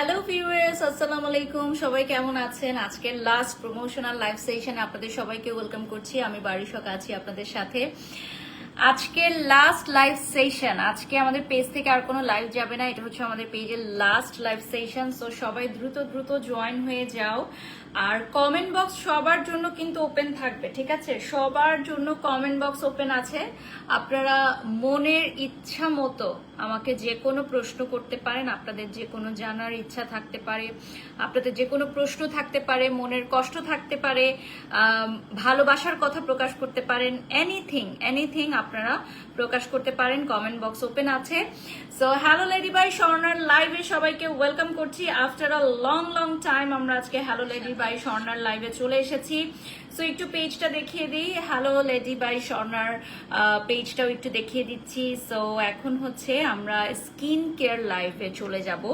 Hello viewers, আসসালামু আলাইকুম। সবাই কেমন আছেন? আজকের লাস্ট প্রমোশনাল লাইভ সেশনে আপনাদের সবাইকে ওয়েলকাম করছি। আমি বারিশক আছি আপনাদের সাথে। আজকের লাস্ট লাইভ সেশন, আজকে আমাদের পেজ থেকে আর কোনো লাইভ যাবে না, এটা হচ্ছে আমাদের পেজের লাস্ট লাইভ সেশন। সো সবাই দ্রুত দ্রুত জয়েন হয়ে যাও। আর কমেন্ট বক্স সবার জন্য কিন্তু ওপেন থাকবে, ঠিক আছে? সবার জন্য কমেন্ট বক্স ওপেন আছে। আপনারা মনের ইচ্ছা মতো আমাকে যে কোনো প্রশ্ন করতে পারেন, আপনাদের যে কোনো জানার ইচ্ছা থাকতে পারে, আপনাদের যে কোনো প্রশ্ন থাকতে পারে, মনের কষ্ট থাকতে পারে, ভালোবাসার কথা প্রকাশ করতে পারেন, এনিথিং এনিথিং আপনারা প্রকাশ করতে পারেন। কমেন্ট বক্স ওপেন আছে। সো হ্যালো লেডি বাই স্বর্ণার লাইভে সবাইকে ওয়েলকাম করছি। After a long long time আমরা আজকে হ্যালো লেডি বাই স্বর্ণার লাইভে চলে এসেছি। সো একটু পেজটা দেখিয়ে দিই, হ্যালো লেডি বাই স্বর্ণার পেজটাও একটু দেখিয়ে দিচ্ছি। সো এখন হচ্ছে আমরা স্কিন কেয়ার লাইভে চলে যাব।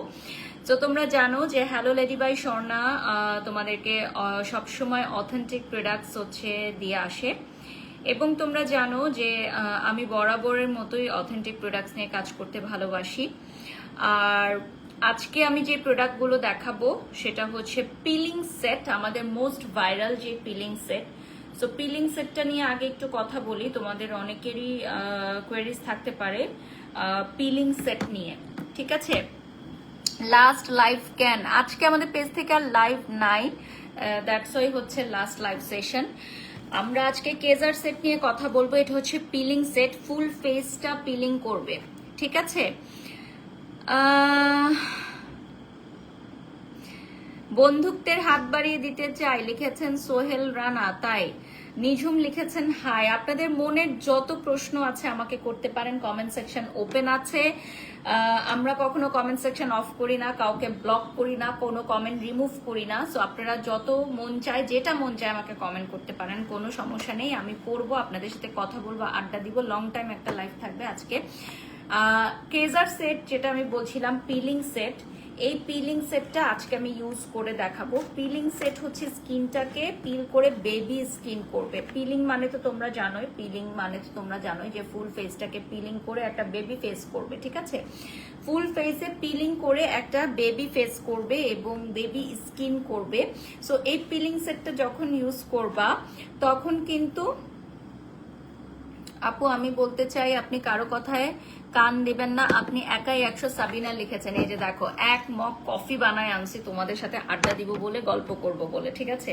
তো তোমরা জানো যে হ্যালো লেডি বাই স্বর্ণা তোমাদেরকে সবসময় অথেন্টিক প্রোডাক্টস হচ্ছে দিয়ে আসে, এবং তোমরা জানো যে আমি বরাবরের মতোই অথেন্টিক প্রোডাক্টস নিয়ে কাজ করতে ভালোবাসি। আর আজকে আমি যে প্রোডাক্টগুলো দেখাবো সেটা হচ্ছে পিলিং সেট, আমাদের মোস্ট ভাইরাল যে পিলিং সেট। সো পিলিং সেটটা নিয়ে আগে একটু কথা বলি, তোমাদের অনেকেরই কোয়েরিজ থাকতে পারে পিলিং সেট নিয়ে, ঠিক আছে? লাস্ট লাইভ ক্যান, আজকে আমাদের পেজ থেকে আর লাইভ নাই, দ্যাটস ওয়াই হচ্ছে লাস্ট লাইভ সেশন। আমরা আজকে কেজার সেট নিয়ে কথা বলবো। এটা হচ্ছে পিলিং সেট, ফুল ফেসটা পিলিং করবে, ঠিক আছে? বন্ধুত্বের হাত বাড়িয়ে দিতে চাই লিখেছেন সোহেল রানা, তাই নিঝুম লিখেছেন হাই। আপনাদের মনের যত প্রশ্ন আছে আমাকে করতে পারেন, কমেন্ট সেকশন ওপেন আছে। আমরা কখনো কমেন্ট সেকশন অফ করি না, কাউকে ব্লক করি না, কোনো কমেন্ট রিমুভ করি না। সো আপনারা যত মন চায়, যেটা মন চায় আমাকে কমেন্ট করতে পারেন, কোনো সমস্যা নেই। আমি পড়বো, আপনাদের সাথে কথা বলবো, আড্ডা দিব। লং টাইম একটা লাইভ থাকবে আজকে। কেজার সেট যেটা আমি বলছিলাম, পিলিং সেট, এই পিলিং সেটটা আজকে আমি ইউজ করে দেখাবো। পিলিং সেট হচ্ছে স্কিনটাকে পিল করে বেবি স্কিন করবে। পিলিং মানে তো তোমরা জানোই, পিলিং মানে তো তোমরা জানোই যে ফুল ফেসটাকে পিলিং করে একটা বেবি ফেস করবে, ঠিক আছে? ফুল ফেসে পিলিং করে একটা বেবি ফেস করবে এবং বেবি স্কিন করবে। সো এই পিলিং সেটটা যখন ইউজ করবা তখন কিন্তু আপু আমি বলতে চাই আপনি কারো কথায় কান দিবেন না, আপনি একাই 100 সাবিনা লিখেছেন। এই যে দেখো, এক মগ কফি বানায় আনছি তোমাদের সাথে আড্ডা দিব বলে, গল্প করব বলে, ঠিক আছে?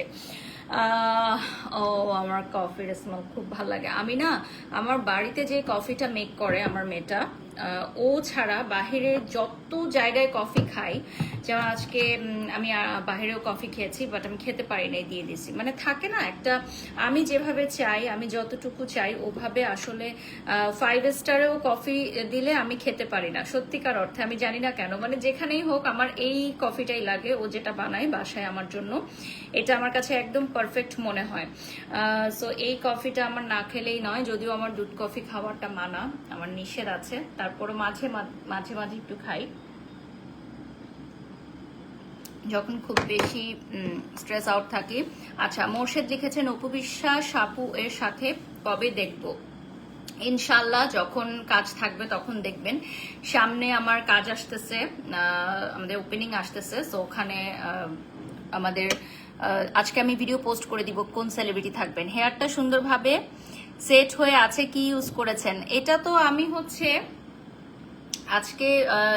ও আমার কফির স্মেল খুব ভালো লাগে। আমি না, আমার বাড়িতে যে কফিটা মেক করে আমার মেয়েটা, ও ছাড়া বাহিরে যত জায়গায় কফি খাই, যেমন আজকে আমি বাহিরেও কফি খেয়েছি, বাট আমি খেতে পারি নাই, দিয়ে দিছি। মানে থাকে না একটা, আমি যেভাবে চাই, আমি যতটুকু চাই ওভাবে আসলে 5 স্টারেও কফি দিলে আমি খেতে পারি না, সত্যিকার অর্থে। আমি জানি না কেন, মানে যেখানেই হোক আমার এই কফিটাই লাগে। ও যেটা বানায় বাসায় আমার জন্য, এটা আমার কাছে একদম পারফেক্ট মনে হয়। সো এই কফিটা আমার না খেলেই নয়, যদিও আমার দুধ কফি খাওয়াটা মানা, আমার নিষেধ আছে, তারপরও মাঝে মাঝে মাঝে একটু খাই যখন খুব বেশি স্ট্রেস আউট থাকি। আচ্ছা, মোর্শেদ লিখেছেন উপবিশ্বাস আপু এর সাথে কবে দেখব? ইনশাল্লাহ যখন কাজ থাকবে তখন দেখবেন। সামনে আমার কাজ আসতেছে, আমাদের ওপেনিং আসতেছে। সো ওখানে আমাদের আজকে আমি ভিডিও পোস্ট করে দিব কোন সেলিব্রিটি থাকবেন। হেয়ারটা সুন্দরভাবে সেট হয়ে আছে, কি ইউজ করেছেন? এটা তো আমি হচ্ছে আজকে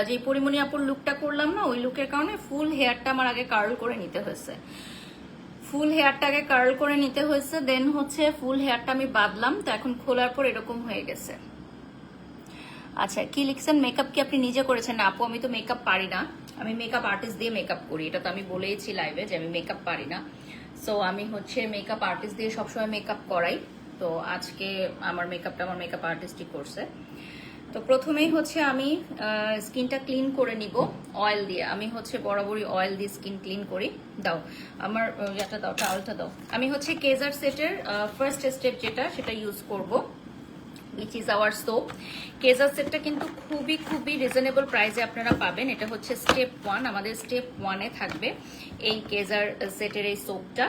যে পরিমণি আপুর লুকটা করলাম না, ওই লুকের কারণে ফুল হেয়ারটা আমার আগে কার্ল করে নিতে হয়েছে। ফুল হেয়ারটাকে কার্ল করে নিতে হয়েছে, দেন হচ্ছে ফুল হেয়ারটা আমি বাঁধলাম, তো এখন খোলার পর এরকম হয়ে গেছে। আচ্ছা, কি লিখছেন? মেকআপ কি আপনি নিজে করেছেন? না আপু, আমি তো মেকআপ পারি না, আমি মেকআপ আর্টিস্ট দিয়ে মেকআপ করি। এটা তো আমি বলেইছি লাইভে যে আমি মেকআপ পারি না। সো আমি হচ্ছে মেকআপ আর্টিস্ট দিয়ে সবসময় মেকআপ করাই। তো আজকে আমার মেকআপটা আমার মেকআপ আর্টিস্টই করছে। তো প্রথমেই হচ্ছে আমি স্কিনটা ক্লিন করে নিব অয়েল দিয়ে। আমি হচ্ছে বরাবরই অয়েল দিয়ে স্কিন ক্লিন করি। দাও আমার ইয়াটা দাও, টাওয়ালটা দাও। আমি হচ্ছে কেজার সেটের ফার্স্ট স্টেপ যেটা, সেটা ইউজ করব, which is our soap. কেজার সেটটা কিন্তু খুবই খুবই রিজনেবল প্রাইসে আপনারা পাবেন। এটা হচ্ছে স্টেপ 1, আমাদের স্টেপ 1-এ থাকবে এই কেজার সেটের এই সোপটা।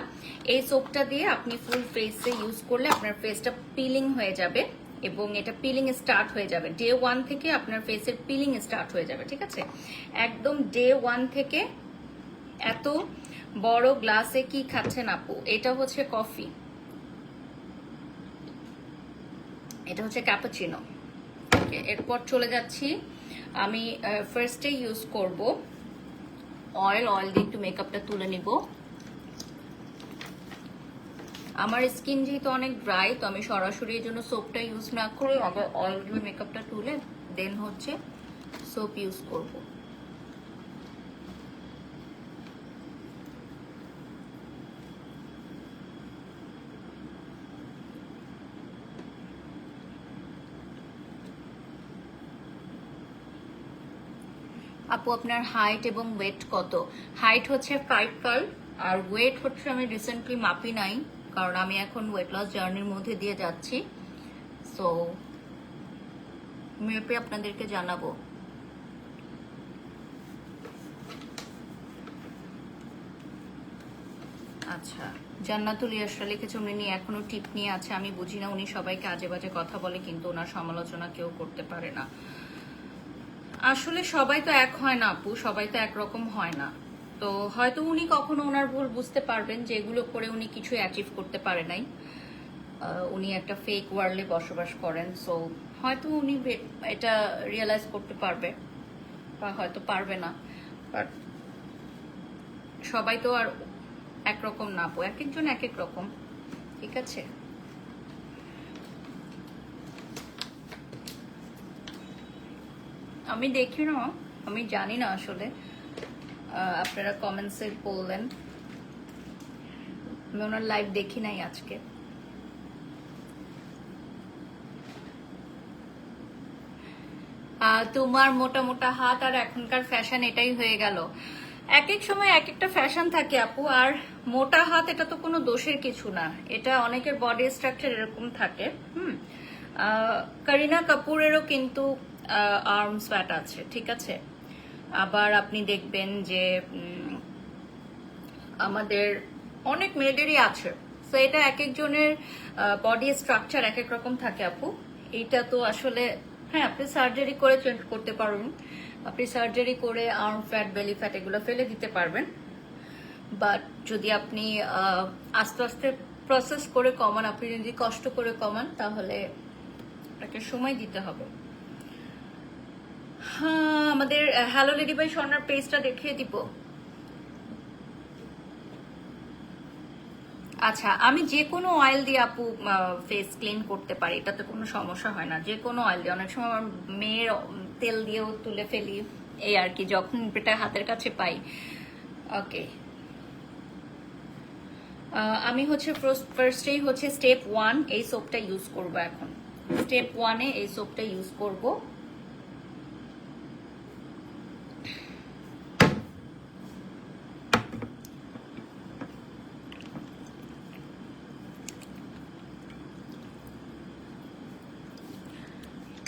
এই সোপটা দিয়ে আপনি ফুল ফেসে ইউজ করলে আপনার ফেসটা পিলিং হয়ে যাবে। এবং এটা পিলিং স্টার্ট হয়ে যাবে ডে 1 থেকে আপনার ফেসের পিলিং স্টার্ট হয়ে যাবে, ঠিক আছে? একদম ডে 1 থেকে। এত বড় গ্লাসে কি খাচ্ছেন আপু? এটা হচ্ছে কফি, এটা হচ্ছে ক্যাপাচিনো। ওকে, এরপর চলে যাচ্ছি আমি ফার্স্টে ইউজ করব অয়েল দিয়ে একটু মেকআপটা তুলে নিব। আমার স্কিন যেহেতু অনেক ড্রাই, তো আমি সরাসরি এই জন্য সোপটা ইউজ না করে আগে অয়েল দিয়ে মেকআপটা তুলে দেন হচ্ছে সোপ ইউজ করব। আপু আপনার হাইট এবং ওয়েট কত? হাইট হচ্ছে 5'5" আর ওয়েট হচ্ছে আমি রিসেন্টলি মাপি নাই, কারণ আমি এখন ওয়েট লস জার্নির মধ্যে দিয়ে যাচ্ছি। সো মেপে আপনাদেরকে জানাবো। আচ্ছা, জান্নাতুল ইয়াসরা লিখেছে উনি নিয়ে এখনো টিপ নিয়ে আছে। আমি বুঝি না, উনি সবাইকে আজে বাজে কথা বলে, কিন্তু ওনার সমালোচনা কেউ করতে পারে না। আসলে সবাই তো এক হয় না আপু, সবাই তো একরকম হয় না। তো হয়তো উনি কখনো ওনার ভুল বুঝতে পারবেন, যেগুলো করে উনি কিছু অ্যাচিভ করতে পারে নাই। উনি একটা ফেক ওয়ার্ল্ডে বসবাস করেন, সো হয়তো উনি এটা রিয়েলাইজ করতে পারবে বা হয়তো পারবে না। বাট সবাই তো আর একরকম না আপু, এক একজন এক এক রকম, ঠিক আছে? আমি দেখি না, আমি জানি না আসলে, আপনারা কমেন্টসে বললেন। আমি ওনার লাইভ দেখি নাই আজকে। তোমার মোটা মোটা হাত আর এখনকার ফ্যাশন এটাই হয়ে গেল। এক এক সময় এক একটা ফ্যাশন থাকে আপু, আর মোটা হাত এটা তো কোনো দোষের কিছু না, এটা অনেকের বডি স্ট্রাকচার এরকম থাকে। করিনা কাপুরেরও কিন্তু আর্মস ফ্যাট আছে, ঠিক আছে? আবার আপনি দেখবেন যে আমাদের অনেক মেয়েদেরই আছে। তো এটা এক একজনের বডি স্ট্রাকচার এক এক রকম থাকে আপু। এইটা তো আসলে হ্যাঁ, আপনি সার্জারি করে চেঞ্জ করতে পারবেন, আপনি সার্জারি করে আর্ম ফ্যাট বেলি ফ্যাট এগুলো ফেলে দিতে পারবেন। বাট যদি আপনি আস্তে আস্তে প্রসেস করে কমান, আপনি যদি কষ্ট করে কমান, তাহলে আপনাকে সময় দিতে হবে। হ্যাঁ, আমাদের হ্যালো লেডি বাই স্বর্ণার পেজটা দেখিয়ে দিব। আচ্ছা, আমি যে কোনো অয়েল দিয়ে আপু ফেস ক্লিন করতে পারি, এটাতে কোনো সমস্যা হয় না। যে কোনো অয়েল দিয়ে, অনেক সময় আমার মেয়ের তেল দিয়েও তুলে ফেলি, এই আর কি, যখন এটা হাতের কাছে পাই। ওকে, আমি হচ্ছে ফার্স্টেই হচ্ছে স্টেপ 1 এই সোপটা ইউজ করব। এখন স্টেপ 1-এ এই সোপটা ইউজ করব।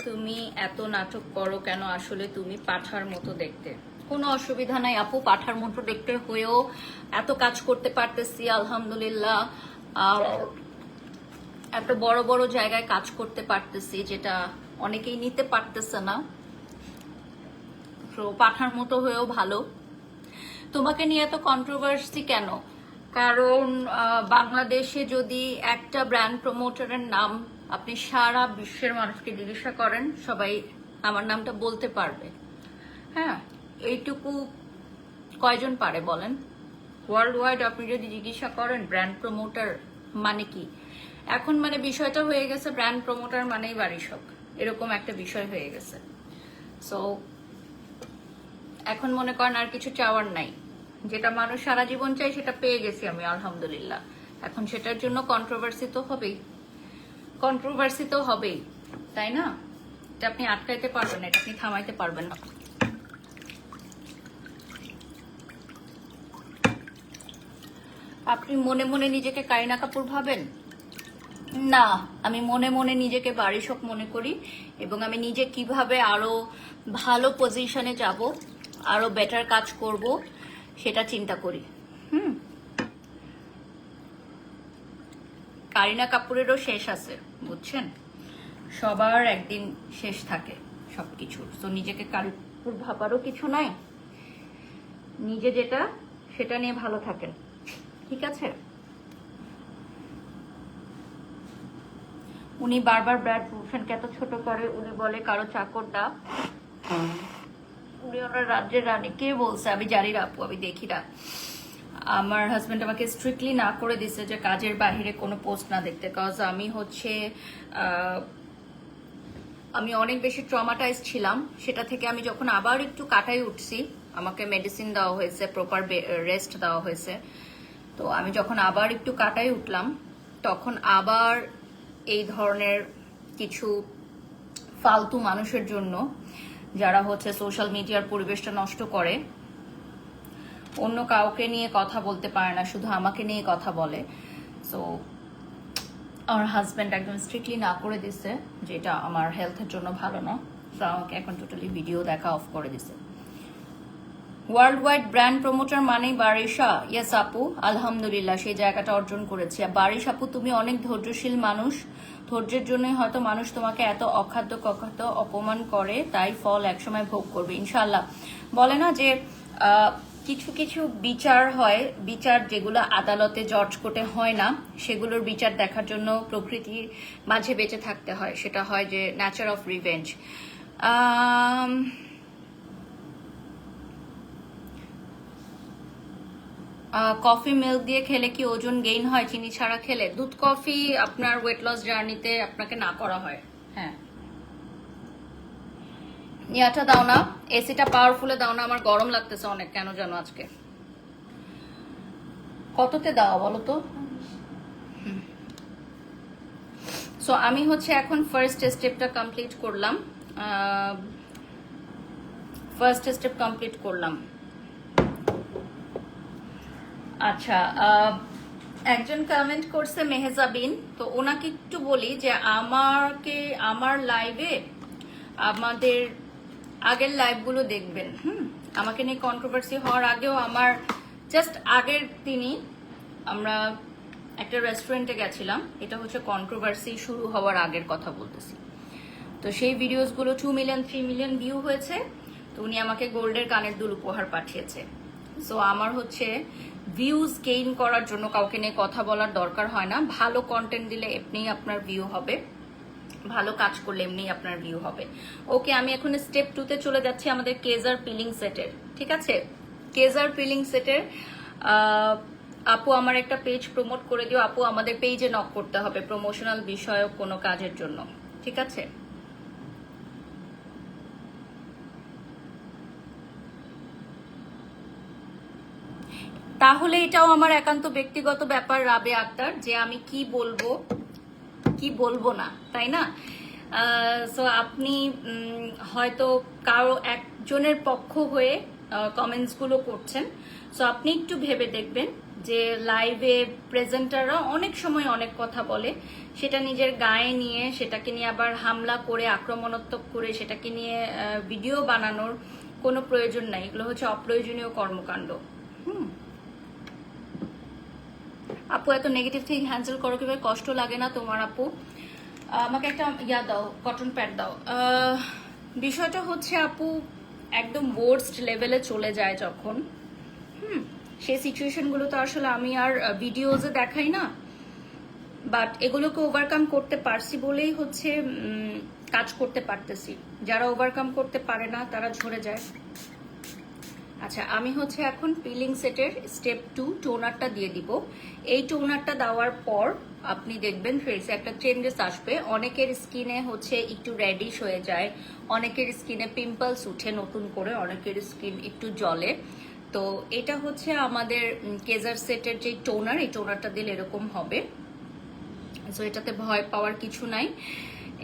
তুমি এত নাটক করো কেন? আসলে তুমি পাঠার মতো দেখতে। কোনো অসুবিধা নাই আপু, পাঠার মতো দেখতে হয়েও এত কাজ করতে পারতেছি আলহামদুলিল্লাহ। আর এত বড় বড় জায়গায় কাজ করতে পারতেছি, যেটা অনেকেই নিতে পারতেছে না। তো পাঠার মতো হয়েও ভালো। তোমাকে নিয়ে এত কন্ট্রোভার্সি কেন? কারণ বাংলাদেশে যদি একটা ব্র্যান্ড প্রমোটারের নাম আপনি সারা বিশ্বের মানুষকে জিজ্ঞাসা করেন, সবাই আমার নামটা বলতে পারবে। হ্যাঁ, এইটুকু কয়জন পারে বলেন? ওয়ার্ল্ড ওয়াইড আপনি যদি জিজ্ঞাসা করেন ব্র্যান্ড প্রমোটার মানে কি, এখন মানে বিষয়টা হয়ে গেছে ব্র্যান্ড প্রমোটার মানেই বারিশক, এরকম একটা বিষয় হয়ে গেছে। সো এখন মনে করেন আর কিছু চাওয়ার নাই, যেটা মানুষ সারা জীবন চাই সেটা পেয়ে গেছি আমি আলহামদুলিল্লাহ। এখন সেটার জন্য কন্ট্রোভার্সি তো হবেই, তাই না? এটা আপনি আটকাইতে পারবেন না, এটা আপনি থামাইতে পারবেন না। আপনি মনে মনে নিজেকে কারিনা কাপুর ভাবেন? না, আমি মনে মনে নিজেকে বারিশক মনে করি, এবং আমি নিজে কিভাবে আরো ভালো পজিশনে যাব, আরো বেটার কাজ করব, সেটা চিন্তা করি। কারিনা কাপুরেরও শেষ আছে, বুঝছেন? সবার একদিন শেষ থাকে সবকিছু, তো নিজেকে কালপুর ভাবারও কিছু নাই, নিজে যেটা সেটা নিয়ে ভালো থাকেন, ঠিক আছে? উনি বারবার ব্র্যাড ভূষণকে এত ছোট করে, উনি বলে কারো চাকরটা, উনি ওনার রাজ্যের রানী। কে বলছে? আমি জানি না আপু, আমি দেখি না। আমার হাজব্যান্ড আমাকে স্ট্রিক্টলি না করে দিছে যে কাজের বাইরে কোনো পোস্ট না দেখতে, কজ আমি হচ্ছে আমি অনেক বেশি ট্রমাটাইজ ছিলাম। সেটা থেকে আমি যখন আবার একটু কাটাই উঠছি, আমাকে মেডিসিন দেওয়া হয়েছে, প্রপার রেস্ট দেওয়া হয়েছে, তো আমি যখন আবার একটু কাটাই উঠলাম, তখন আবার এই ধরনের কিছু ফালতু মানুষের জন্য, যারা হচ্ছে সোশ্যাল মিডিয়ার পরিবেশটা নষ্ট করে, অন্য কাউকে নিয়ে কথা বলতে পারে না, শুধু আমাকে নিয়ে কথা বলে। সো আমার হাজব্যান্ড একদম স্ট্রিক্টলি না করে দিছে, যেটা আমার হেলথের জন্য ভালো না। সো আমাকে এখন টোটালি ভিডিও দেখা অফ করে দিছে। ওয়ার্ল্ড ওয়াইড ব্র্যান্ড প্রমোটার মানেই বারিশা। ইয়েস আপু, আলহামদুলিল্লাহ সেই জায়গাটা অর্জন করেছি। বারিশ আপু, তুমি অনেক ধৈর্যশীল মানুষ, ধৈর্যের জন্যই হয়তো মানুষ তোমাকে এত অখাদ্য কখাদ্য অপমান করে, তাই ফল একসময় ভোগ করবে ইনশাল্লাহ। বলে না যে কিছু কিছু বিচার হয়, বিচার যেগুলো আদালতে জজ কোর্টে হয় না, সেগুলোর বিচার দেখার জন্য প্রকৃতির মাঝে বেঁচে থাকতে হয়, সেটা হয় যে Nature of revenge. Coffee milk দিয়ে খেলে কি ওজন গেইন হয় চিনি ছাড়া খেলে? দুধ কফি আপনার ওয়েট লস জার্নিতে আপনাকে না করা হয়। হ্যাঁ, ইয়াটা দাও না, এসিটা পাওয়ারফুলে দাও না, আমার গরম লাগতেছে অনেক কেন জানো আজকে। কততে দাও বলো তো? সো আমি হচ্ছে এখন ফার্স্ট স্টেপটা কমপ্লিট করলাম, ফার্স্ট স্টেপ কমপ্লিট করলাম। আচ্ছা, একজন কমেন্ট করছে মেহজাবিন, তো ওনাকে একটু বলি যে আমার লাইভে, আমাদের আগের লাইভগুলো দেখবেন। আমাকে নিয়ে কন্ট্রোভার্সি হওয়ার আগেও, আমার জাস্ট আগের দিনই আমরা একটা রেস্টুরেন্টে গেছিলাম, এটা হচ্ছে কন্ট্রোভার্সি শুরু হওয়ার আগের কথা বলতেছি। তো সেই ভিডিওসগুলো 2 মিলিয়ন 3 মিলিয়ন ভিউ হয়েছে, তো উনি আমাকে গোল্ডের কানের দুল উপহার পাঠিয়েছে। সো আমার হচ্ছে ভিউজ গেইন করার জন্য কাউকে নিয়ে কথা বলার দরকার হয় না, ভালো কন্টেন্ট দিলে এমনিই আপনার ভিউ হবে, ভালো কাজ করলে এমনিই আপনার ভিউ হবে। ওকে, আমি এখন স্টেপ 2 তে চলে যাচ্ছি, আমাদের কেজার পিলিং সেটের। ঠিক আছে, কেজার পিলিং সেটের আপু আমার একটা পেজ প্রমোট করে দিও। আপু আমাদের পেজে নক করতে হবে প্রমোশনাল বিষয়ক কোনো কাজের জন্য, ঠিক আছে? তাহলে এটাও আমার একান্ত ব্যক্তিগত ব্যাপার রাবে আক্তার, যে আমি কি বলবো কি বলবো না, তাই না? সো আপনি হয়তো কারো একজনের পক্ষ হয়ে কমেন্টসগুলো করছেন, সো আপনি একটু ভেবে দেখবেন যে লাইভে প্রেজেন্টাররা অনেক সময় অনেক কথা বলে, সেটা নিজের গায়ে নিয়ে, সেটাকে নিয়ে আবার হামলা করে, আক্রমণাত্মক করে সেটাকে নিয়ে ভিডিও বানানোর কোনো প্রয়োজন নাই। এগুলো হচ্ছে অপ্রয়োজনীয় কর্মকাণ্ড। আপু এত নেগেটিভ থিং হ্যান্ডেল করো কিভাবে? কষ্ট লাগে না তোমার আপু? আমাকে একটা ইয়া দাও, কটন প্যাড দাও। বিষয়টা হচ্ছে আপু, একদম ওয়ার্স্ট লেভেলে চলে যায় যখন, সেই সিচুয়েশনগুলো তো আসলে আমি আর ভিডিওজে দেখাই না, বাট এগুলোকে ওভারকাম করতে পারছি বলেই হচ্ছে কাজ করতে পারতেছি। যারা ওভারকাম করতে পারে না তারা ঝরে যায়। আচ্ছা, আমি হচ্ছে এখন পিলিং সেটের স্টেপ 2 টোনারটা দিয়ে দিব। এই টোনারটা দেওয়ার পর আপনি দেখবেন ফেসে একটা চেঞ্জেস আসবে। অনেকের স্কিনে হচ্ছে একটু রেডিশ হয়ে যায়, অনেকের স্কিনে পিম্পলস উঠে নতুন করে, অনেকের স্কিন একটু জ্বলে। তো এটা হচ্ছে আমাদের কেজার সেটের যে টোনার, এই টোনারটা দিলে এরকম হবে। সো এটাতে ভয় পাওয়ার কিছু নাই,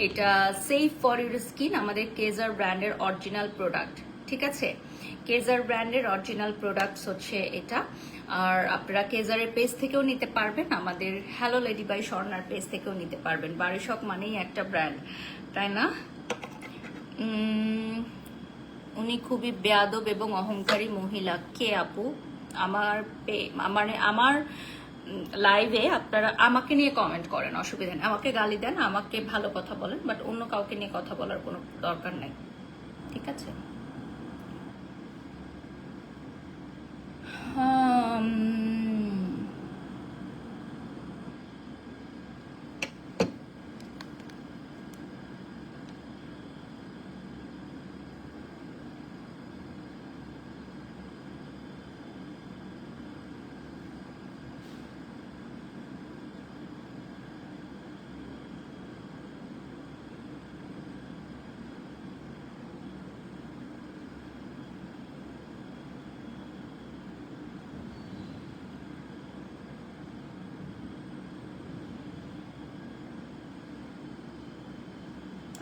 এটা সেফ ফর ইউর স্কিন। আমাদের কেজার ব্র্যান্ডের অরিজিনাল প্রোডাক্ট, ঠিক আছে? কেজার ব্র্যান্ডের অরিজিনাল প্রোডাক্টস হচ্ছে এটা। আর আপনারা কেজারের পেজ থেকেও নিতে পারবেন, আমাদের হ্যালো লেডি বাই স্বর্ণার পেজ থেকেও নিতে পারবেন। বারিশক মানেই একটা ব্র্যান্ড, তাই না? উনি খুবই বেয়াদব এবং অহংকারী মহিলা। কে আপু? আমার লাইভে আপনারা আমাকে নিয়ে কমেন্ট করেন, অসুবিধা নেই, আমাকে গালি দেন, আমাকে ভালো কথা বলেন, বাট অন্য কাউকে নিয়ে কথা বলার কোনো দরকার নেই, ঠিক আছে?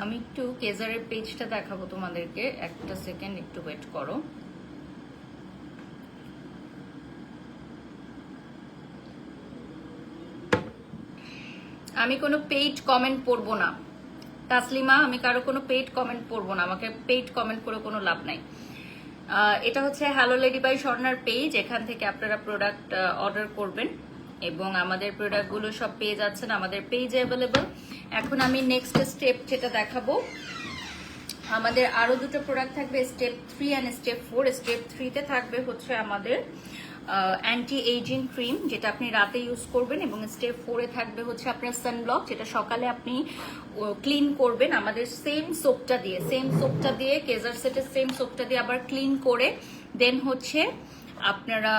আমি একটু কেজারের পেজটা দেখাবো তোমাদেরকে, একটা সেকেন্ড একটু ওয়েট করো। আমি কোনো পেইড কমেন্ট পড়বো না তাসলিমা, আমি কারো কোনো পেইড কমেন্ট পড়বো না, আমাকে পেইড কমেন্ট করে কোনো লাভ নাই। এটা হচ্ছে হ্যালো লেডি বাই স্বর্ণার পেজ, এখান থেকে আপনারা প্রোডাক্ট অর্ডার করবেন এবং আমাদের প্রোডাক্টগুলো সব পেয়ে যাচ্ছেন আমাদের পেজে অ্যাভেলেবল। এখন আমি নেক্সট স্টেপ যেটা দেখাবো, আমাদের আরো দুটো প্রোডাক্ট থাকবে, স্টেপ 3 অ্যান্ড স্টেপ 4। স্টেপ 3-তে থাকবে হচ্ছে আমাদের অ্যান্টি এজিং ক্রিম, যেটা আপনি রাতে ইউজ করবেন, এবং স্টেপ 4-এ থাকবে হচ্ছে আপনার সানব্লক, যেটা সকালে আপনি ক্লিন করবেন আমাদের সেম সোপটা দিয়ে কেজার সেটের সেম সোপটা দিয়ে আবার ক্লিন করে দেন হচ্ছে আপনারা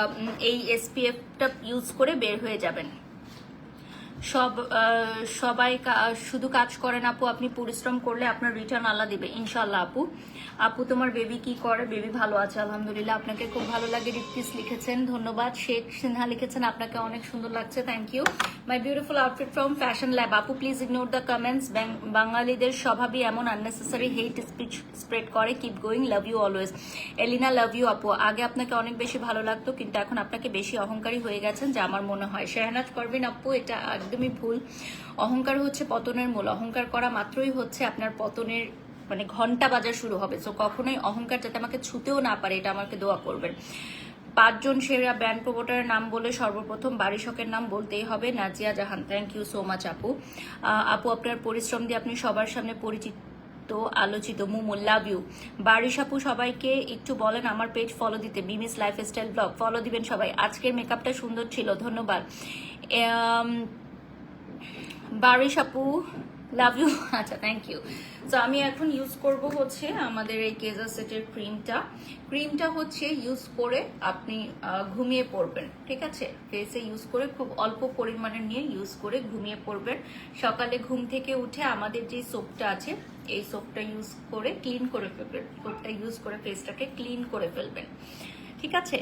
এই এসপিএফটা ইউজ করে বের হয়ে যাবেন। সবাই শুধু কাজ করেন আপু, আপনি পরিশ্রম করলে আপনার রিটার্ন আল্লাহ দিবে ইনশাল্লাহ। আপু তোমার বেবি কি করে? বেবি ভালো আছে আলহামদুলিল্লাহ। আপনাকে খুব ভালো লাগে রিপ্লিস লিখেছেন, ধন্যবাদ। শেখ সিনহা লিখেছেন আপনাকে অনেক সুন্দর লাগছে, thank you. My beautiful outfit from fashion lab. আপু প্লিজ ইগনোর দ্য কমেন্টস, বাঙালিদের স্বভাবই এমন, আননেসেসারি হেট স্পিচ স্প্রেড করে, keep going, love you always. Elina love you আপু। আগে আপনাকে অনেক বেশি ভালো লাগতো, কিন্তু এখন আপনাকে বেশি অহংকারী হয়ে গেছেন যা আমার মনে হয়। শেহনাজ পারভিন আপু, এটা একদমই ভুল। অহংকার হচ্ছে পতনের মূল, অহংকার করা মাত্রই হচ্ছে আপনার পতনের মানে ঘন্টা বাজা শুরু হবে। সো কখনোই অহংকার যাতে আমাকে ছুতেও না পারে, এটা আমাকে দোয়া করবেন। 5 জন সেরা ব্র্যান্ড প্রমোটারের নাম বলে সর্বপ্রথম বারিশকের নাম বলতেই হবে, নাজিয়া জাহান। থ্যাংক ইউ সো মাচ আপু। আপু আপনার পরিশ্রম দিয়ে আপনি সবার সামনে পরিচিত আলোচিত। Mumu love you. বারিশ আপু সবাইকে একটু বলেন আমার পেজ ফলো দিতে, বিমিস লাইফস্টাইল ব্লগ ফলো দিবেন সবাই। আজকের মেকআপটা সুন্দর ছিল, ধন্যবাদ। বারিশ আপু লাভ ইউ। আচ্ছা, থ্যাংক ইউ। তো আমি এখন ইউজ করব হচ্ছে আমাদের এই কেজার সেটের ক্রিমটা হচ্ছে ইউজ করে আপনি ঘুমিয়ে পড়বেন, ঠিক আছে? ফেসে ইউজ করে খুব অল্প পরিমাণে নিয়ে ইউজ করে ঘুমিয়ে পড়বেন। সকালে ঘুম থেকে উঠে আমাদের যে সোপটা আছে এই সোপটা ইউজ করে ক্লিন করে ফেলবেন, সোপটা ইউজ করে ফেসটাকে ক্লিন করে ফেলবেন, ঠিক আছে?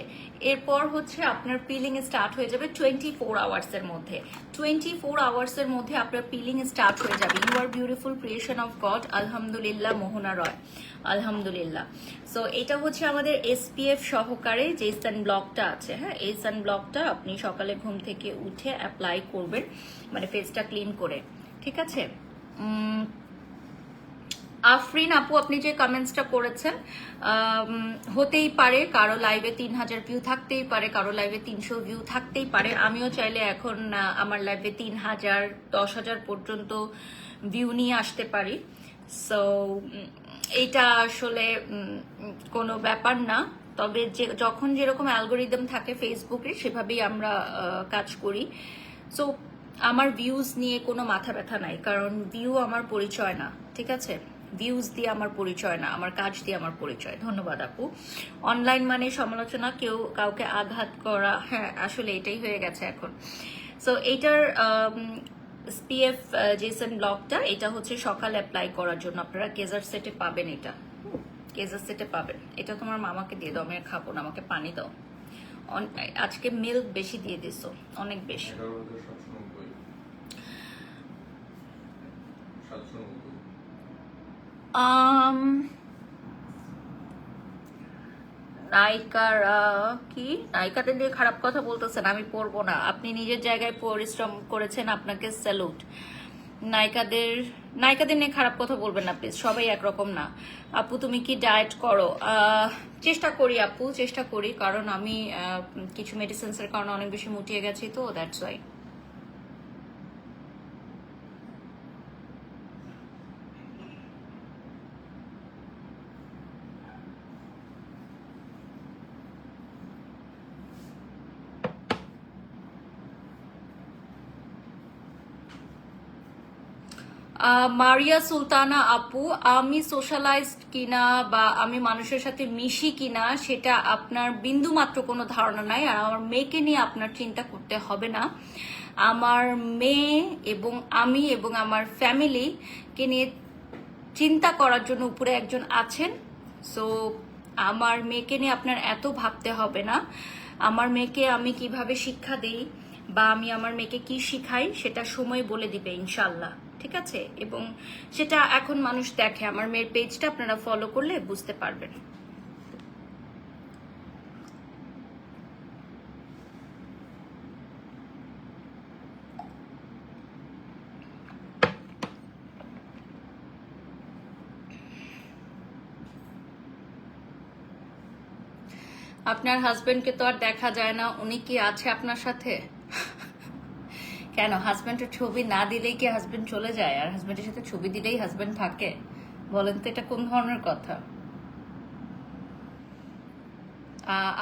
এরপর হচ্ছে আপনার পিলিং স্টার্ট হয়ে যাবে 24 আওয়ার্সের মধ্যে। 24 আওয়ার্সের মধ্যে আপনার পিলিং স্টার্ট হয়ে যাবে। You are beautiful creation of God, আলহামদুলিল্লাহ। মোহনা রয়, আলহামদুলিল্লাহ। সো এটা হচ্ছে আমাদের এসপিএফ সহকারে যে সানব্লকটা আছে, হ্যাঁ, এই সানব্লকটা আপনি সকালে ঘুম থেকে উঠে অ্যাপ্লাই করবেন, মানে ফেসটা ক্লিন করে, ঠিক আছে? আফরিন আপু, আপনি যে কমেন্টসটা করেছেন, হতেই পারে কারো লাইভে 3000 ভিউ থাকতেই পারে, কারো লাইভে 300 ভিউ থাকতেই পারে। আমিও চাইলে এখন আমার লাইভে 3000 10,000 পর্যন্ত ভিউ নিয়ে আসতে পারি। সো এইটা আসলে কোনো ব্যাপার না, তবে যখন যেরকম অ্যালগোরিদম থাকে ফেসবুকে সেভাবেই আমরা কাজ করি। সো আমার ভিউজ নিয়ে কোনো মাথা ব্যথা নাই, কারণ ভিউ আমার পরিচয় না, ঠিক আছে? ভিউজ দিয়ে আমার পরিচয় না, আমার কাজ দিয়ে আমার পরিচয়। ধন্যবাদ আপু। অনলাইন মানে সমালোচনা, কেউ কাউকে আঘাত করা, হ্যাঁ আসলে এটাই হয়ে গেছে এখন। সো এইটার এসপিএফ জেসন ব্লকটা, এটা হচ্ছে সকাল অ্যাপ্লাই করার জন্য আপনারা কেজার সেটে পাবেন, এটা কেজার সেটে পাবেন। এটা তোমার মামাকে দিয়ে দাও, আমি আর খাবো না, আমাকে পানি দাও। আজকে মিল্ক বেশি দিয়ে দিছো, অনেক বেশি। নায়িকারা কি নায়িকাদের দিয়ে খারাপ কথা বলতেছেন? আমি পড়বো না, আপনি নিজের জায়গায় পরিশ্রম করেছেন, আপনাকে স্যালুট। নায়িকাদের নায়িকাদের নিয়ে খারাপ কথা বলবেন না প্লিজ, সবাই একরকম না। আপু তুমি কি ডায়েট করো? চেষ্টা করি আপু, চেষ্টা করি, কারণ আমি কিছু মেডিসিনসের কারণে অনেক বেশি মুটিয়ে গেছি, তো দ্যাটস ওয়াই। মারিয়া সুলতানা আপু, আমি সোশ্যালাইজড কিনা বা আমি মানুষের সাথে মিশি কিনা সেটা আপনার বিন্দু মাত্র কোনো ধারণা নাই, আর আমার মেয়েকে নিয়ে আপনার চিন্তা করতে হবে না। আমার মেয়ে এবং আমি এবং আমার ফ্যামিলিকে নিয়ে চিন্তা করার জন্য উপরে একজন আছেন। সো আমার মেয়েকে নিয়ে আপনার এত ভাবতে হবে না। আমার মেয়েকে আমি কিভাবে শিক্ষা দিই বা আমি আমার মেয়েকে কি শিখাই সেটা সময় বলে দিবে ইনশাল্লাহ, ঠিক আছে? এবং সেটা এখন মানুষ দেখে, আমার মেয়ের পেজটা আপনারা ফলো করলে বুঝতে পারবেন। আপনার হাজবেন্ডকে তো আর দেখা যায় না, উনি কি আছে আপনার সাথে? কেন, হাজবেন্ডের ছবি না দিলেই কি হাজবেন্ড চলে যায়, আর হাজবেন্ডের সাথে ছবি দিলেই হাজবেন্ড থাকে? বলেন তো এটা কোন ধরনের কথা?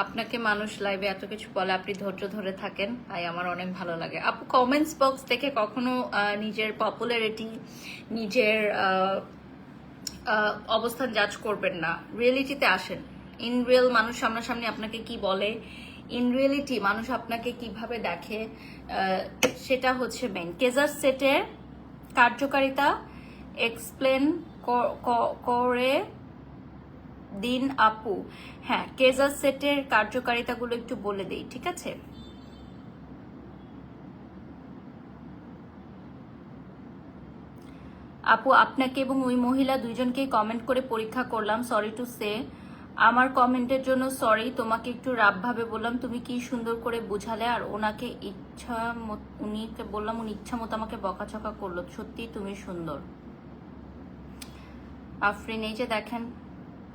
আপনাকে মানুষ লাইভে এত কিছু বলে, আপনি ধৈর্য ধরে থাকেন, তাই আমার অনেক ভালো লাগে। আপু কমেন্টস বক্স দেখে কখনো নিজের পপুলারিটি, নিজের অবস্থান জাজ করবেন না, রিয়েলিটিতে আসেন। ইন রিয়েল মানুষ সামনাসামনি আপনাকে কি বলে, ইন রিয়েলিটি মানুষ আপনাকে কিভাবে দেখে, সেটা হচ্ছে মেইন। কেজার সেটের কার্যকারিতা এক্সপ্লেন করে দিন আপু। হ্যাঁ, কেজার সেটের কার্যকারিতাগুলো একটু বলে দেই, ঠিক আছে? আপু আপনাকে এবং ওই মহিলা দুইজনকেই কমেন্ট করে পরীক্ষা করলাম, সরি টু সে। আমার কমেন্টের জন্য সরি, তোমাকে একটু রাব ভাবে বললাম, তুমি কি সুন্দর করে বুঝালে, আর ওনাকে উনিকে বললাম, উনি ইচ্ছা মতো আমাকে বকাঝকা করলো। সত্যি তুমি সুন্দর আফরিন। এই যে দেখেন,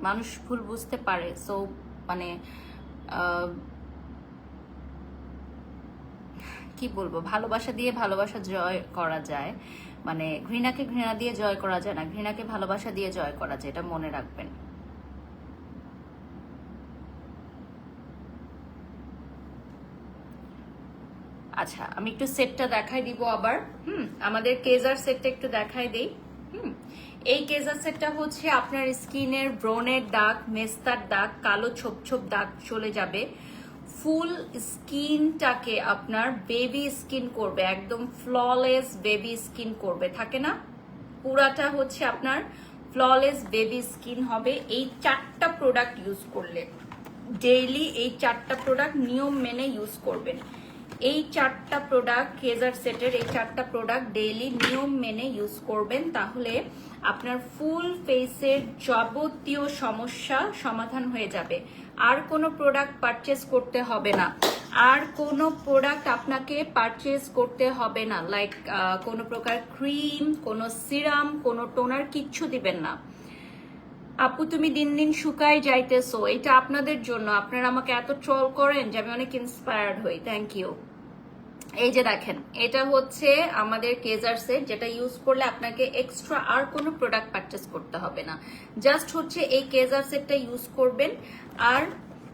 মানুষ ভুল বুঝতে পারে, সো মানে কি বলবো, ভালোবাসা দিয়ে ভালোবাসা জয় করা যায়, মানে ঘৃণাকে ঘৃণা দিয়ে জয় করা যায় না, ঘৃণাকে ভালোবাসা দিয়ে জয় করা যায়, এটা মনে রাখবেন। আচ্ছা, আমি একটু সেটটা দেখাই দিব আবার। আমাদের কেজার সেটটা একটু দেখাই দেই। এই কেজার সেটটা হচ্ছে আপনার স্কিনের ব্রনের দাগ, মেস্তার দাগ, কালো ছোপ ছোপ দাগ চলে যাবে। ফুল স্কিনটাকে আপনার বেবি স্কিন করবে, একদম ফ্ললেস বেবি স্কিন করবে, থাকে না, পুরাটা হচ্ছে আপনার ফ্ললেস বেবি স্কিন হবে এই 4টা প্রোডাক্ট ইউজ করলে। ডেইলি এই 4টা প্রোডাক্ট নিয়ম মেনে ইউজ করবেন। এই 4টা প্রোডাক্ট, কেজার সেটের এই 4টা প্রোডাক্ট ডেইলি নিয়ম মেনে ইউজ করবেন, তাহলে আপনার ফুল ফেসের যাবতীয় সমস্যা সমাধান হয়ে যাবে। আর কোনো প্রোডাক্ট পারচেজ করতে হবে না, আর কোনো প্রোডাক্ট আপনাকে পারচেজ করতে হবে না, লাইক কোনো প্রকার ক্রিম, কোনো সিরাম, কোনো টোনার কিচ্ছু দিবেন না। আপু তুমি দিন দিন শুকাই যাইতেছো, এটা আপনাদের জন্য, আপনারা আমাকে এত ট্রোল করেন যে আমি অনেক ইন্সপায়ার্ড হই, থ্যাংক ইউ। এই যে দেখেন, এটা হচ্ছে আমাদের কেজার সেট, যেটা ইউজ করলে আপনাকে এক্সট্রা আর কোনো প্রোডাক্ট পারচেস করতে হবে না, জাস্ট হচ্ছে এই কেজার সেটটা ইউজ করবেন, আর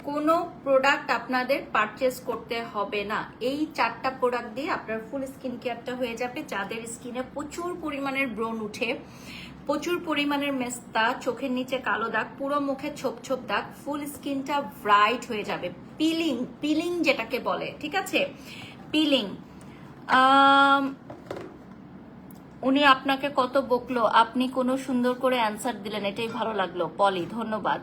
কোনো প্রোডাক্ট আপনাদের পারচেস করতে হবে না। এই 4টা প্রোডাক্ট দিয়ে আপনার ফুল স্কিন কেয়ারটা হয়ে যাবে। যাদের স্কিনে প্রচুর পরিমাণের ব্রণ উঠে, প্রচুর পরিমাণের মেস্তা, চোখের নিচে কালো দাগ, পুরো মুখে ছোপ ছোপ দাগ, ফুল স্কিনটা ব্রাইট হয়ে যাবে, পিলিং, পিলিং যেটাকে বলে, ঠিক আছে, পিলিং। উনি আপনাকে কত বকলো, আপনি কোনো সুন্দর করে অ্যান্সার দিলেন, এটাই ভালো লাগলো। পলি, ধন্যবাদ।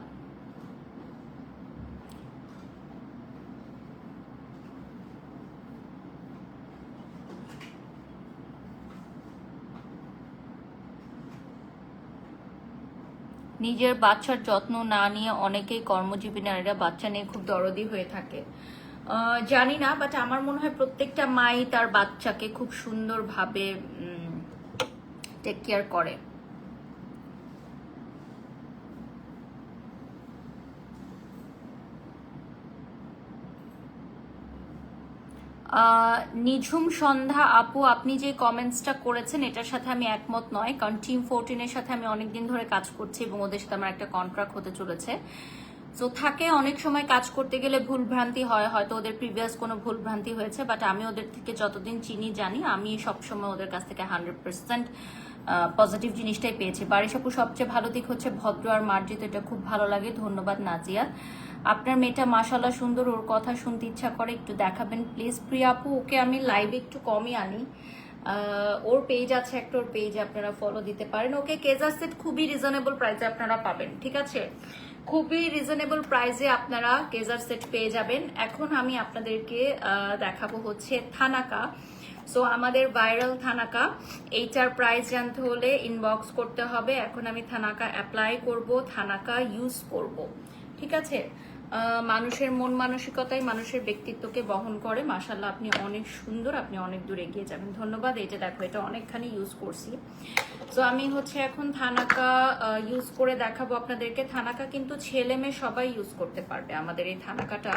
নিজের বাচ্চার যত্ন না নিয়ে অনেকেই কর্মজীবী নারীরা বাচ্চা নিয়ে খুব দরদি হয়ে থাকে। জানি না, বাট আমার মনে হয় প্রত্যেকটা মাই তার বাচ্চাকে খুব সুন্দরভাবে টেক কেয়ার করে। নিঝুম সন্ধ্যা আপু, আপনি যে কমেন্টসটা করেছেন এটার সাথে আমি একমত নয়, কারণ টিম 14-এর সাথে আমি অনেকদিন ধরে কাজ করছি এবং ওদের সাথে আমার একটা কন্ট্রাক্ট হতে চলেছে। তো থাকে অনেক সময় কাজ করতে গেলে ভুল ভ্রান্তি হয়, হয়তো ওদের প্রিভিয়াস কোনো ভুল ভ্রান্তি হয়েছে, বাট আমি ওদের থেকে যতদিন চিনি জানি আমি সবসময় ওদের কাছ থেকে 100% পজিটিভ জিনিসটাই পেয়েছি। বারিশ আপু, সবচেয়ে ভালো দিক হচ্ছে ভদ্র আর মার্জিত, এটা খুব ভালো লাগে, ধন্যবাদ নাজিয়া। আপনার মেয়েটা মাশাআল্লাহ সুন্দর, ওর কথা শুনতে ইচ্ছা করে, একটু দেখাবেন প্লিজ। প্রিয়া আপু, ওকে আমি লাইভে একটু কমই আনি, ওর পেজ আছে একটা, ওর পেজে আপনারা ফলো দিতে পারেন। ওকে কেজার সেট খুবই রিজনেবল প্রাইসে আপনারা পাবেন, ঠিক আছে, খুবই রিজনেবল প্রাইসে আপনারা কেজার সেট পেয়ে যাবেন। এখন আমি আপনাদেরকে দেখাবো হচ্ছে থানাকা। সো আমাদের ভাইরাল থানাকা, এইটার প্রাইস জানতে হলে ইনবক্স করতে হবে। এখন আমি থানাকা অ্যাপ্লাই করব, থানাকা ইউজ করব, ঠিক আছে। মানুষের মন মানসিকতাই মানুষের ব্যক্তিত্বকে বহন করে। মাশাআল্লাহ, আপনি অনেক সুন্দর, আপনি অনেক দূর এগিয়ে যাবেন, ধন্যবাদ। এই যে দেখো, এটা অনেকখানি ইউজ করছি। তো আমি হচ্ছে এখন থানাকা ইউজ করে দেখাবো আপনাদেরকে। থানাকা কিন্তু ছেলে মেয়ে সবাই ইউজ করতে পারবে, আমাদের এই থানাকাটা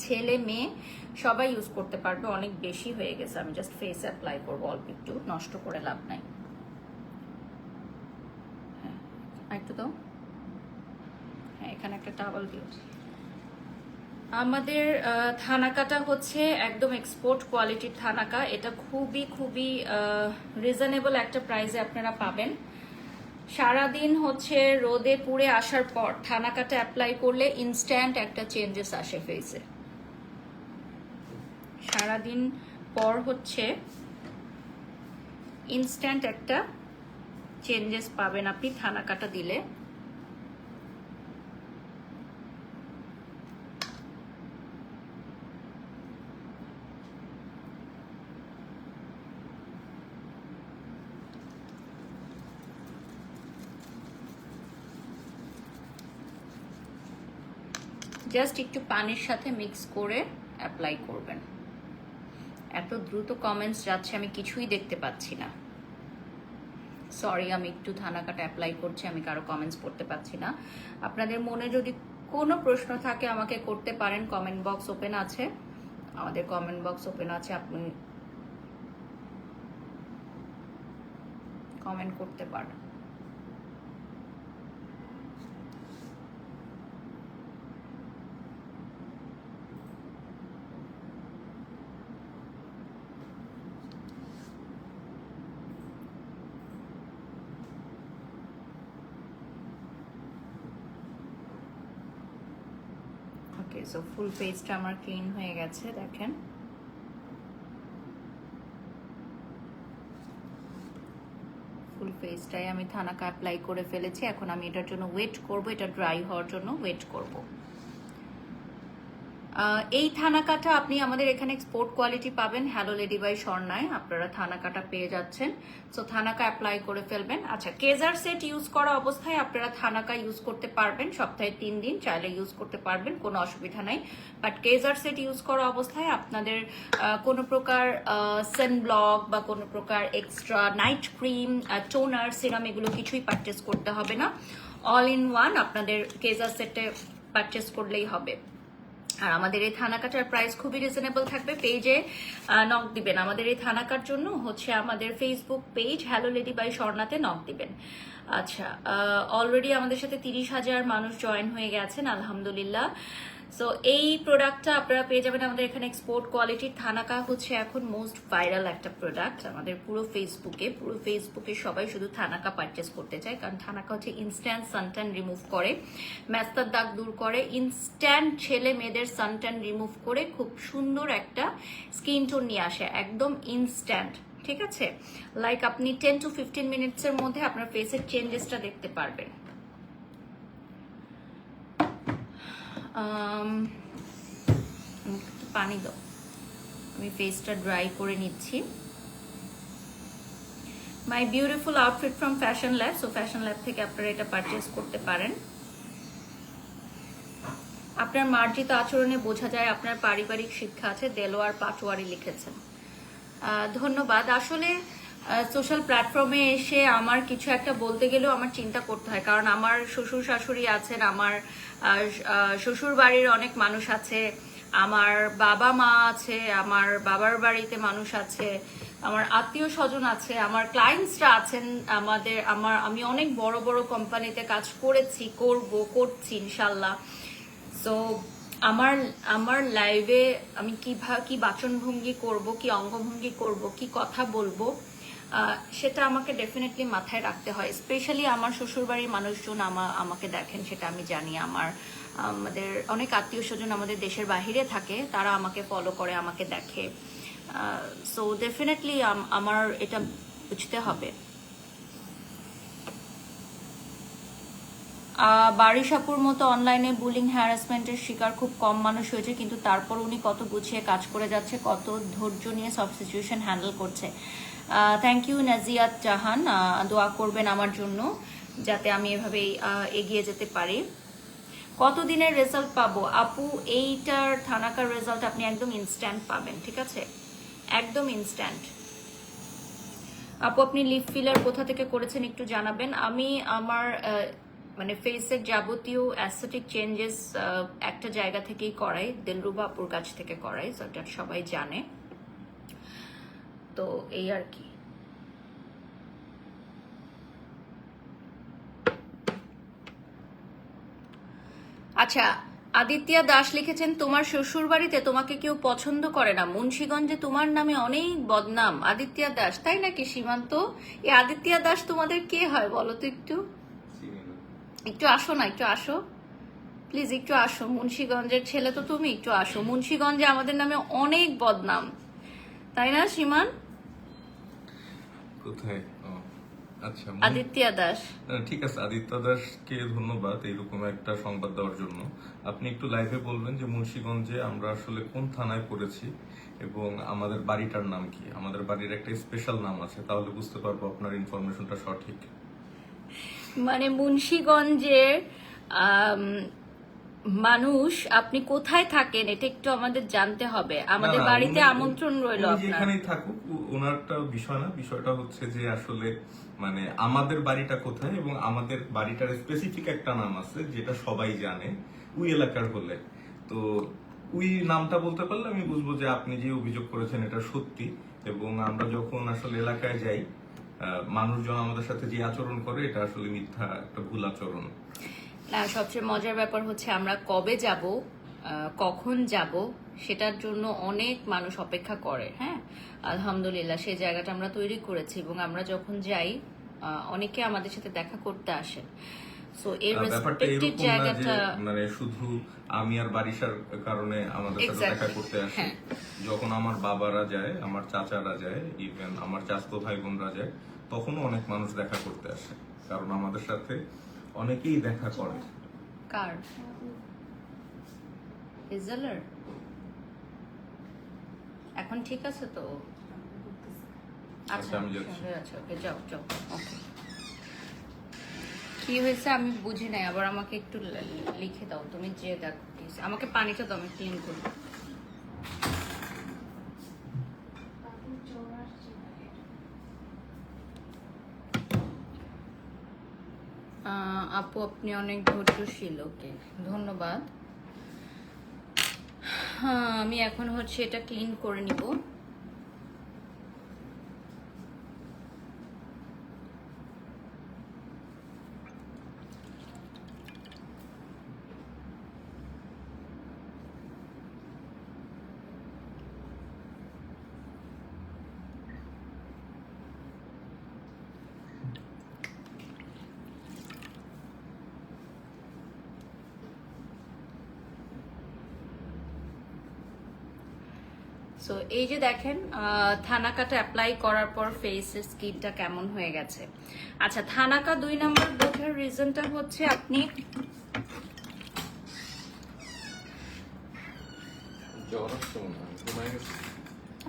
ছেলে মেয়ে সবাই ইউজ করতে পারবে। অনেক বেশি হয়ে গেছে, আমি জাস্ট ফেস অ্যাপ্লাই করবো অল্প একটু, নষ্ট করে লাভ নাই। হ্যাঁ, একটু তো, হ্যাঁ, এখানে একটা টাওয়াল দিও। আমাদের থানাকাটা হচ্ছে একদম এক্সপোর্ট কোয়ালিটির থানাকা। এটা খুবই খুবই রিজনেবল একটা প্রাইসে আপনারা পাবেন। সারাদিন হচ্ছে রোদে পুড়ে আসার পর থানাকাটা অ্যাপ্লাই করলে ইনস্ট্যান্ট একটা চেঞ্জেস আসে ফেসে। সারাদিন পর হচ্ছে ইনস্ট্যান্ট একটা চেঞ্জেস পাবেন আপনি থানাকাটা দিলে। জাস্ট একটু পানির সাথে মিক্স করে অ্যাপ্লাই করবেন। এত দ্রুত কমেন্টস যাচ্ছে, আমি কিছুই দেখতে পাচ্ছি না, সরি। আমি একটু থানাকাটা অ্যাপ্লাই করছি, আমি কারো কমেন্টস পড়তে পাচ্ছি না। আপনাদের মনে যদি কোনো প্রশ্ন থাকে আমাকে করতে পারেন, কমেন্ট বক্স ওপেন আছে, আমাদের কমেন্ট বক্স ওপেন আছে, আপনি কমেন্ট করতে পারেন। ওকে, সো ফুল পেজটা আমার ক্লিন হয়ে গেছে, দেখেন। ফুল ফেসটাই আমি থানাকা অ্যাপ্লাই করে ফেলেছি। এখন আমি এটার জন্য ওয়েট করব, এটা ড্রাই হওয়ার জন্য ওয়েট করব। এই থানাকাটা আপনি আমাদের এখানে এক্সপোর্ট কোয়ালিটি পাবেন, হ্যালো লেডি বাই স্বর্ণায় আপনারা থানাকাটা পেয়ে যাচ্ছেন। সো থানাকা অ্যাপ্লাই করে ফেলবেন। আচ্ছা, কেজার সেট ইউজ করা অবস্থায় আপনারা থানাকা ইউজ করতে পারবেন, সপ্তাহে 3 দিন চাইলে ইউজ করতে পারবেন, কোনো অসুবিধা নাই। বাট কেজার সেট ইউজ করা অবস্থায় আপনাদের কোনো প্রকার সানব্লক বা কোনো প্রকার extra night cream, toner, serum এগুলো কিছুই পারচেস করতে হবে না। অল ইন ওয়ান আপনাদের কেজার সেটে পারচেস করলেই হবে। আর আমাদের এই থানাকাটার প্রাইস খুবই রিজনেবল থাকবে। পেজে নক দিবেন, আমাদের এই থানাকার জন্য হচ্ছে আমাদের Facebook page hello lady by স্বর্ণাতে নক দিবেন। আচ্ছা, অলরেডি আমাদের সাথে 30,000 মানুষ জয়েন হয়ে গেছেন, আলহামদুলিল্লাহ। সো এই প্রোডাক্টটা আপনারা পেয়ে যাবেন আমাদের এখানে এক্সপোর্ট কোয়ালিটির। থানাকা হচ্ছে এখন মোস্ট ভাইরাল একটা প্রোডাক্ট আমাদের পুরো ফেসবুকে সবাই শুধু থানাকা পারচেস করতে চায়, কারণ থানাকা হচ্ছে ইনস্ট্যান্ট সানট্যান রিমুভ করে, ম্যাস্তার দাগ দূর করে, ইনস্ট্যান্ট ছেলে মেয়েদের সানট্যান রিমুভ করে খুব সুন্দর একটা স্কিন টোন নিয়ে আসে, একদম ইনস্ট্যান্ট, ঠিক আছে। লাইক আপনি 10 to 15 মিনিটসের মধ্যে আপনার ফেসের চেঞ্জেসটা দেখতে পারবেন। পানি দাও, আমি ফেসটা ড্রাই করে নিচ্ছি। মাই beautiful outfit from fashion lab. So fashion lab থেকে আপনারা এটা পারচেস করতে পারেন। আপনার মার্জিত আচরণে বোঝা যায় আপনার পারিবারিক শিক্ষা আছে, দেলোয়ার পাটোয়ারি লিখেছেন, ধন্যবাদ। আসলে সোশ্যাল প্ল্যাটফর্মে এসে আমার কিছু একটা বলতে গেলেও আমার চিন্তা করতে হয়, কারণ আমার শ্বশুর শাশুড়ি আছেন, আমার শ্বশুর বাড়ির অনেক মানুষ আছে, আমার বাবা মা আছে, আমার বাবার বাড়িতে মানুষ আছে, আমার আত্মীয় স্বজন আছে, আমার ক্লায়েন্টসরা আছেন, আমি অনেক বড় বড় কোম্পানিতে কাজ করেছি, করছি ইনশাল্লাহ। সো আমার আমার লাইভে আমি কি বাচনভঙ্গি করব, কি অঙ্গভঙ্গি করব, কি কথা বলবো, সেটা আমাকে ডেফিনেটলি মাথায় রাখতে হয়। স্পেশালি আমার শ্বশুরবাড়ির মানুষজন আমাকে দেখেন, সেটা আমি জানি। আমাদের অনেক আত্মীয় স্বজন আমাদের দেশের বাহিরে থাকে, তারা আমাকে ফলো করে, আমাকে দেখে। সো ডেফিনেটলি আমার এটা বুঝতে হবে। বারিশাপুর মতো অনলাইনে বুলিং হ্যারাসমেন্টের শিকার খুব কম মানুষ হয়েছে, কিন্তু তারপর উনি কত গুছিয়ে কাজ করে যাচ্ছে, কত ধৈর্য নিয়ে সব সিচুয়েশন হ্যান্ডেল করছে। থ্যাংক ইউ নাজিয়াত জাহান, দোয়া করবেন আমার জন্য যাতে আমি এভাবেই এগিয়ে যেতে পারি। কতদিনের রেজাল্ট পাবো আপু? এইটার থানাকার রেজাল্ট আপনি একদম ইনস্ট্যান্ট পাবেন, ঠিক আছে? একদম ইনস্ট্যান্ট। আপু আপনি লিপ ফিলার কোথা থেকে করেছেন একটু জানাবেন। আমি আমার মানে ফেসের যাবতীয় অ্যাস্থেটিক চেঞ্জেস একটা জায়গা থেকেই করাই, দিলরুবা আপুর কাছ থেকে করাই, সেটা সবাই জানে। তো এই আর কি। আচ্ছা, আদিত্যা দাস লিখেছেন, তোমার শ্বশুর বাড়িতে তোমাকে কেউ পছন্দ করে না, মুন্সিগঞ্জে তোমার নামে অনেক বদনাম। আদিত্যা দাস, তাই নাকি সীমান্ত? এই আদিত্যা দাস তোমাদের কে হয় বলো তো একটু? একটু আসো না, একটু আসো প্লিজ, একটু আসো। মুন্সিগঞ্জের ছেলে তো তুমি, একটু আসো। মুন্সিগঞ্জে আমাদের নামে অনেক বদনাম, তাই না সীমান? কোথায়? আচ্ছা, আদিত্যা দাস। ঠিক আছে, আদিত্য দাসকে ধন্যবাদ এইরকম একটা সংবাদ দেওয়ার জন্য। আপনি একটু লাইভে বলবেন যে মুন্সিগঞ্জে আমরা আসলে কোন থানায় পড়েছি এবং আমাদের বাড়িটার নাম কি। আমাদের বাড়ির একটা স্পেশাল নাম আছে, তাহলে বুঝতে পারবো আপনার ইনফরমেশনটা সঠিক। মানে মুন্সিগঞ্জের মানুষ আপনি কোথায় থাকেন এটা একটু আমাদের জানতে হবে। আমাদের বাড়িতে আমন্ত্রণ রইল আপনার। যেখানেই থাকুক ওনারটা বিষয় না, বিষয়টা হচ্ছে যে আসলে মানে আমাদের বাড়িটা কোথায় এবং আমাদের বাড়িটার স্পেসিফিক একটা নাম আছে যেটা সবাই জানে ওই এলাকার হলে। তো ওই নামটা বলতে পারলে আমি বুঝবো যে আপনি যে অভিযোগ করেছেন এটা সত্যি। এবং আমরা যখন আসলে এলাকায় যাই, মানুষজন আমাদের সাথে যে আচরণ করে এটা আসলে মিথ্যা, একটা ভুল আচরণ। না, সবচেয়ে মজার ব্যাপার হচ্ছে আমরা কবে যাব, কখন যাব, সেটার জন্য অনেক মানুষ অপেক্ষা করে। হ্যাঁ, আলহামদুলিল্লাহ সেই জায়গাটা আমরা তৈরি করেছি এবং আমরা যখন যাই অনেকে আমাদের সাথে দেখা করতে আসেন। সো এর রেসপেক্টেড জায়গাটা মানে শুধু আমি আর বারিশার কারণে আমাদের সাথে দেখা করতে আসে। যখন আমার বাবারা যায়, আমার চাচারা যায়, ইভেন আমার চাচাতো ভাই বোনরা যায়, তখনও অনেক মানুষ দেখা করতে আসে, কারণ আমাদের সাথে অনেকেই দেখা করে। কার? ইজালার এখন ঠিক আছে তো? আচ্ছা, আমি যাচ্ছি। আচ্ছা, ওকে, যাও যাও। ওকে, কি হয়েছে আমি বুঝি নাই, আবার আমাকে একটু লিখে দাও। তুমি যে দেখো প্লিজ, আমাকে পানিটা দাও, আমি ক্লিন করি। আপু আপনি অনেক ধৈর্যশীল, ওকে ধন্যবাদ। হ্যাঁ, আমি এখন হচ্ছে এটা ক্লিন করে নিব। সো এই যে দেখেন, থানাকাটা অ্যাপ্লাই করার পর ফেসের স্কিনটা কেমন হয়ে গেছে। আচ্ছা, থানাকা 2 নম্বর বোঝার রিজনটা হচ্ছে আপনি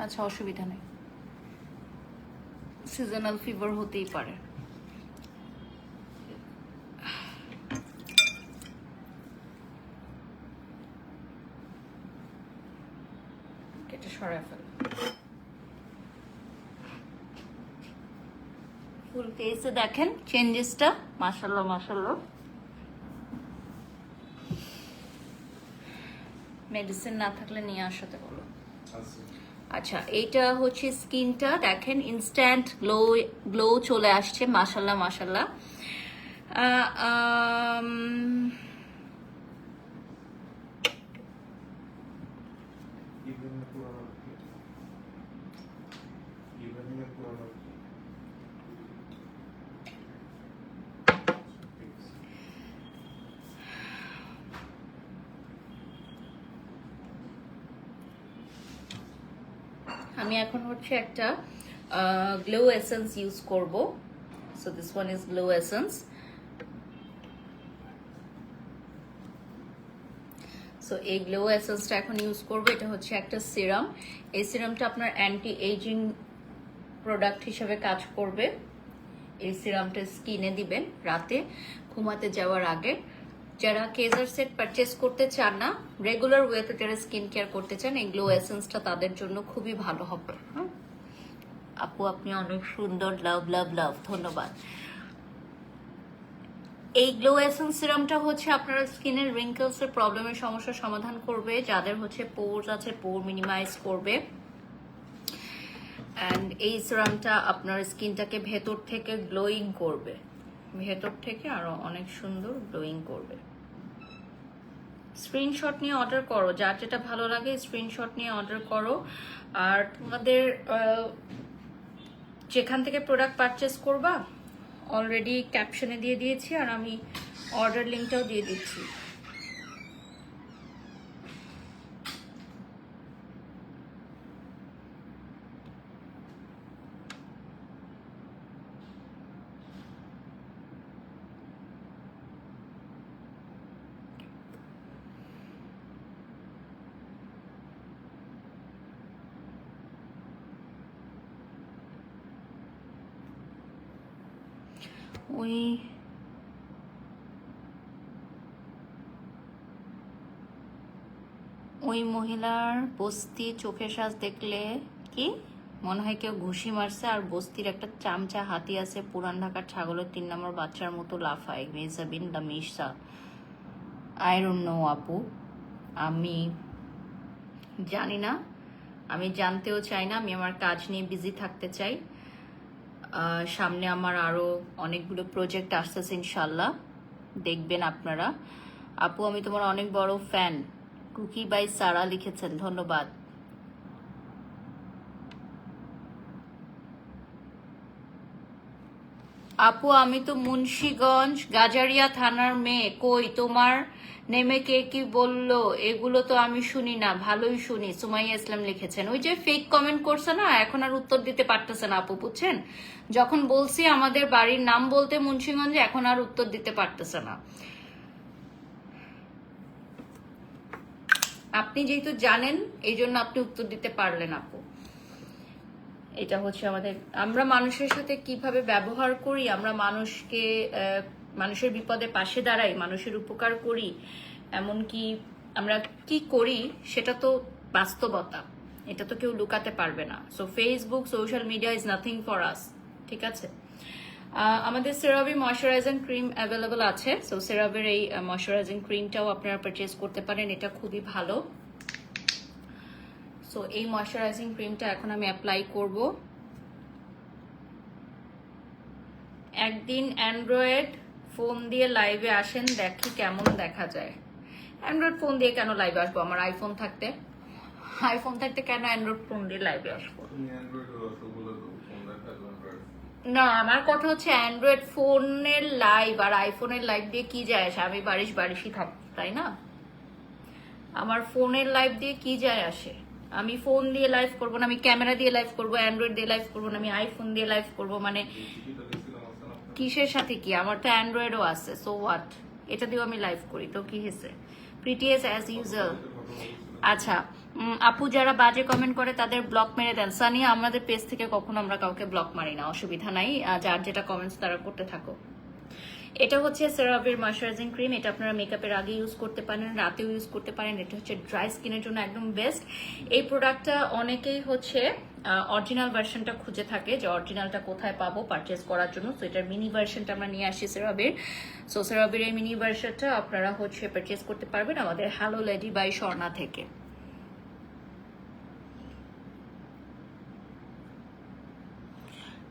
আচ্ছা, অসুবিধা নেই, সিজনাল ফিভার হতেই পারে। এটা সরাই ফেল। ফুল ফেসে দেখেন চেঞ্জেসটা, মাশাআল্লাহ মাশাআল্লাহ। মেডিসিন না থাকলে নিয়ে আসাতে বলো। আচ্ছা, এইটা হচ্ছে স্কিনটা দেখেন, ইনস্ট্যান্ট গ্লো চলে আসছে, মাশাআল্লাহ মাশাআল্লাহ। আমি এখন হচ্ছে একটা গ্লো এসেন্স ইউজ করব। So this one is glow essence. So এই গ্লো এসেন্সটা এখন ইউজ করব। এটা হচ্ছে একটা সিরাম। এই সিরামটা আপনার অ্যান্টি এজিং প্রোডাক্ট হিসেবে কাজ করবে। এই সিরামটা স্কিনে দিবেন রাতে ঘুমাতে যাওয়ার আগে। যারা কেজার সেট পারচেস করতে চান না, রেগুলার ওয়েতে যারা স্কিন কেয়ার করতে চান, এই গ্লো এসেন্সটা তাদের জন্য খুবই ভালো হবে। আপু আপনি অনেক সুন্দর, লাভ লাভ লাভ, ধন্যবাদ। এই গ্লো এসেন্স সিরামটা হচ্ছে আপনার স্কিনের রিঙ্কেলস এর প্রবলেমের সমস্যার সমাধান করবে। যাদের হচ্ছে পোরস আছে, পোর মিনিমাইজ করবে। অ্যান্ড এই সিরামটা আপনার স্কিনটাকে ভেতর থেকে গ্লোয়িং করবে, ভেতর থেকে আরো অনেক সুন্দর গ্লোয়িং করবে। স্ক্রিনশট নিয়ে অর্ডার করো, যার যেটা ভালো লাগে স্ক্রিনশট নিয়ে অর্ডার করো। আর তোমাদের যেখান থেকে প্রোডাক্ট পারচেস করবা অলরেডি ক্যাপশনে দিয়ে দিয়েছি, আর আমি অর্ডার লিঙ্কটাও দিয়ে দিচ্ছি। ওই মহিলার বস্তি চোখের সাজ দেখলে কি মনে হয় কেউ ঘুষি মারছে, আর বস্তির একটা চামচা হাতি আছে, পুরান ঢাকার ছাগলের 3 নম্বর বাচ্চার মতো লাফায়। মেজাবিন দামিশা, আই ডোন্ট নো আপু, আমি জানি না, আমি জানতেও চাই না। আমি আমার কাজ নিয়ে বিজি থাকতে চাই। সামনে আমার আরো অনেকগুলো প্রজেক্ট আসতেছে ইনশাল্লাহ, দেখবেন আপনারা। আপু আমি তোমার অনেক বড় ফ্যান, কুকি বাই সারা লিখেছেন, ধন্যবাদ। আপু আমি তো মুন্সিগঞ্জ গাজারিয়া থানার মেয়ে, কই তোমার নেমে কে কি বললো এগুলো তো আমি শুনি না, ভালোই শুনি। সুমাইয়া ইসলাম লিখেছেন, ওই যে ফেক কমেন্ট করছে না, এখন আর উত্তর দিতে পারতেছে না আপু, বুঝছেন? যখন বলছি আমাদের বাড়ির নাম বলতে মুন্সিগঞ্জে, এখন আর উত্তর দিতে পারতেছে না। আপনি যেহেতু জানেন এই জন্য আপনি উত্তর দিতে পারলেন আপু। এটা হচ্ছে আমাদের, আমরা মানুষের সাথে কিভাবে ব্যবহার করি, আমরা মানুষের বিপদে পাশে দাঁড়াই, মানুষের উপকার করি, এমনকি আমরা কি করি সেটা তো বাস্তবতা, এটা তো কেউ লুকাতে পারবে না। So Facebook, social media is nothing for us, ঠিক আছে? আমাদের সেরাভি ময়শ্চারাইজিং ক্রিম অ্যাভেলেবল আছে। সো সেরাভের এই ময়শ্চারাইজিং ক্রিমটাও আপনারা পারচেজ করতে পারেন, এটা খুবই ভালো। সো এই ময়শ্চারাইজিং ক্রিমটা এখন আমি অ্যাপ্লাই করব। একদিন অ্যান্ড্রয়েড ফোন দিয়ে লাইভে আসেন, দেখি কেমন দেখা যায়। অ্যান্ড্রয়েড ফোন দিয়ে কেন লাইভে আসবো? আমার আইফোন থাকতে কেন অ্যান্ড্রয়েড ফোন দিয়ে লাইভে আসবো? না, আমার কথা হচ্ছে অ্যান্ড্রয়েড ফোনের লাইভ আর আইফোনের লাইভ দিয়ে কি যায় আসে? আমি বারিশই থাকি, তাই না? আমার ফোনের লাইভ দিয়ে কি যায় আসে? আমি ফোন দিয়ে লাইভ করবো না, আমি ক্যামেরা দিয়ে লাইভ করবো, অ্যান্ড্রয়েড দিয়ে লাইভ করবো না, আমি আইফোন দিয়ে লাইভ করবো, মানে কিসের সাথে কি? আমার তো অ্যান্ড্রয়েডও আছে, সো হোয়াট? এটা দিয়েও আমি লাইভ করি, তো কি হয়েছে? প্রিটিএস অ্যাজ ইউজুয়াল। আচ্ছা আপু, যারা বাজে কমেন্ট করে তাদের ব্লক মেরে দেন। সানি, আমাদের পেজ থেকে কখনো আমরা কাউকে ব্লক মারি না, অসুবিধা নাই, যার যেটা কমেন্টস তারা করতে থাকো। এটা হচ্ছে সেরাভির ময়শ্চারাইজিং ক্রিম, এটা আপনারা মেকআপের আগে ইউজ করতে পারেন, রাতেও ইউজ করতে পারেন। এটা হচ্ছে ড্রাই স্কিনের জন্য একদম বেস্ট। এই প্রোডাক্টটা অনেকেই হচ্ছে অরিজিনাল ভার্সনটা খুঁজে থাকে যে অরিজিনালটা কোথায় পাবো পারচেস করার জন্য। তো এটার মিনি ভার্সনটা আমরা নিয়ে আসি সেরাবের। সো সেরাবের এই মিনি ভার্সনটা আপনারা হচ্ছে পারচেস করতে পারবেন আমাদের হ্যালো লেডি বাই স্বর্ণা থেকে।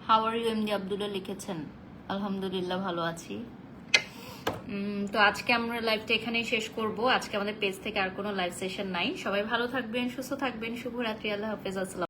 How are you MD Abdullah লিখেছেন, আলহামদুলিল্লাহ ভালো আছি। তো আজকে আমরা লাইভটা এখানেই শেষ করব। আজকে আমাদের পেজ থেকে আর কোনো লাইভ সেশন নাই। সবাই ভালো থাকবেন, সুস্থ থাকবেন, শুভরাত্রি, আল্লাহ হাফেজ, আসসালাম।